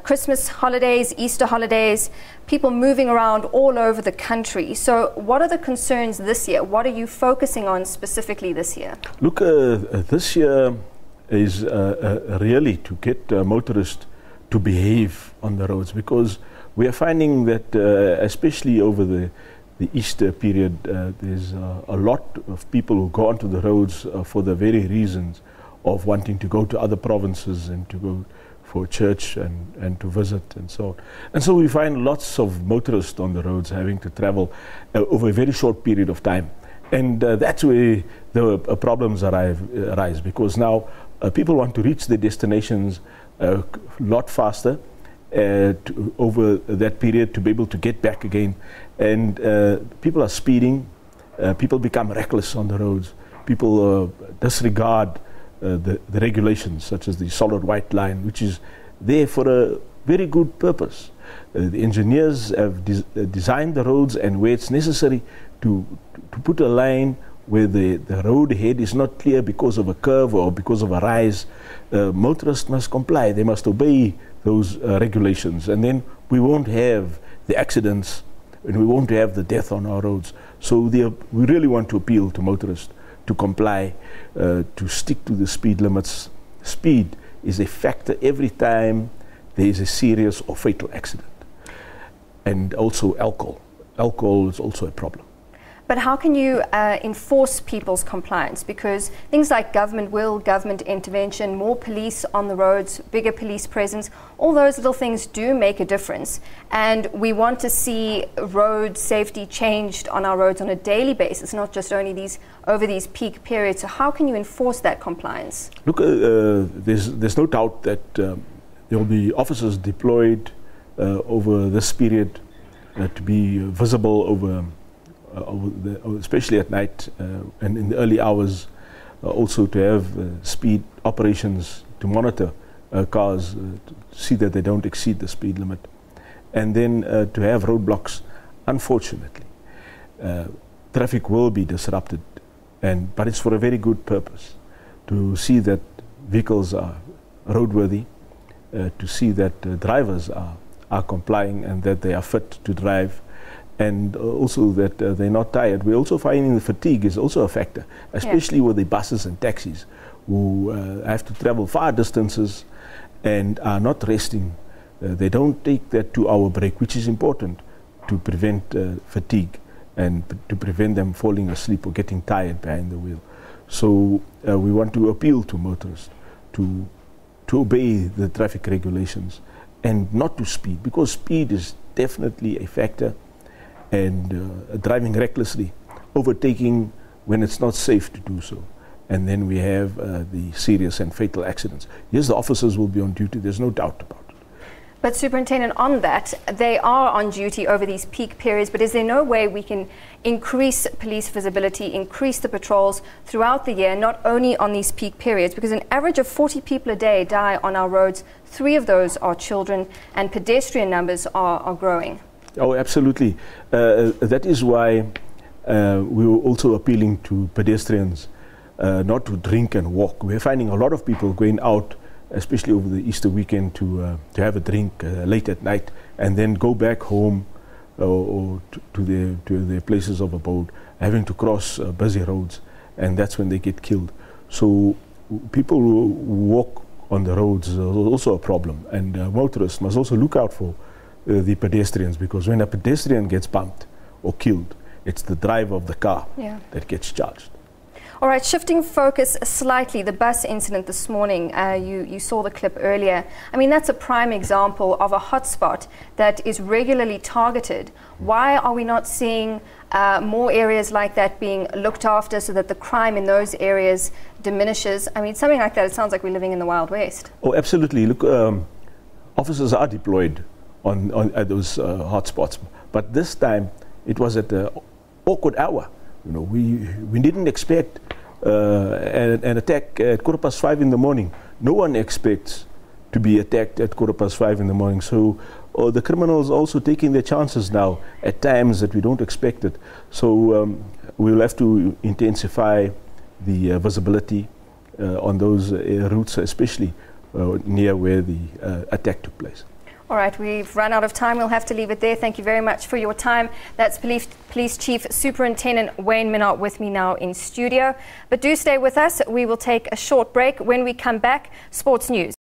Christmas holidays, Easter holidays, people moving around all over the country. So what are the concerns this year? What are you focusing on specifically this year? Look, this year is really to get motorists to behave on the roads, because we are finding that especially over the Easter period, there's a lot of people who go onto the roads for the very reasons of wanting to go to other provinces and to go for church and to visit and so on. And so we find lots of motorists on the roads having to travel over a very short period of time. And that's where the problems arise, because now people want to reach their destinations a lot faster over that period to be able to get back again. And people are speeding, people become reckless on the roads, people disregard the regulations, such as the solid white line, which is there for a very good purpose. The engineers have designed the roads, and where it's necessary to put a line where the road head is not clear because of a curve or because of a rise, motorists must comply. They must obey those regulations, and then we won't have the accidents and we won't have the death on our roads. So we really want to appeal to motorists to comply, to stick to the speed limits. Speed is a factor every time there is a serious or fatal accident. And also alcohol. Alcohol is also a problem. But how can you enforce people's compliance? Because things like government will, government intervention, more police on the roads, bigger police presence, all those little things do make a difference. And we want to see road safety changed on our roads on a daily basis, not just only over these peak periods. So how can you enforce that compliance? Look, there's no doubt that there will be officers deployed over this period to be visible over especially at night and in the early hours, also to have speed operations to monitor cars, to see that they don't exceed the speed limit, and then to have roadblocks. Unfortunately, traffic will be disrupted, but it's for a very good purpose, to see that vehicles are roadworthy, to see that drivers are complying and that they are fit to drive, and also that they're not tired. We're also finding the fatigue is also a factor, especially with the buses and taxis, who have to travel far distances and are not resting. They don't take that 2-hour break, which is important to prevent fatigue and to prevent them falling asleep or getting tired behind the wheel. So we want to appeal to motorists to obey the traffic regulations and not to speed, because speed is definitely a factor. And driving recklessly, overtaking when it's not safe to do so. And then we have the serious and fatal accidents. Yes, the officers will be on duty, there's no doubt about it. But Superintendent, on that, they are on duty over these peak periods, but is there no way we can increase police visibility, increase the patrols throughout the year, not only on these peak periods? Because an average of 40 people a day die on our roads. 3 of those are children, and pedestrian numbers are growing. Oh, absolutely. That is why we were also appealing to pedestrians not to drink and walk. We're finding a lot of people going out, especially over the Easter weekend, to have a drink late at night and then go back home or to their places of abode, having to cross busy roads, and that's when they get killed. So people who walk on the roads is also a problem, and motorists must also look out for the pedestrians, because when a pedestrian gets bumped or killed, it's the driver of the car that gets charged. All right, shifting focus slightly, the bus incident this morning, you saw the clip earlier. I mean, that's a prime example of a hotspot that is regularly targeted. Why are we not seeing more areas like that being looked after so that the crime in those areas diminishes? I mean, something like that, it sounds like we're living in the Wild West. Oh, absolutely. Look, officers are deployed at those hotspots, but this time it was at an awkward hour. You know, we didn't expect an attack at 5:15 in the morning. No one expects to be attacked at 5:15 in the morning. So the criminals also taking their chances now at times that we don't expect it. So we'll have to intensify the visibility on those routes, especially near where the attack took place. All right, we've run out of time. We'll have to leave it there. Thank you very much for your time. That's Police Chief Superintendent Wayne Minnaar with me now in studio. But do stay with us. We will take a short break. When we come back, sports news.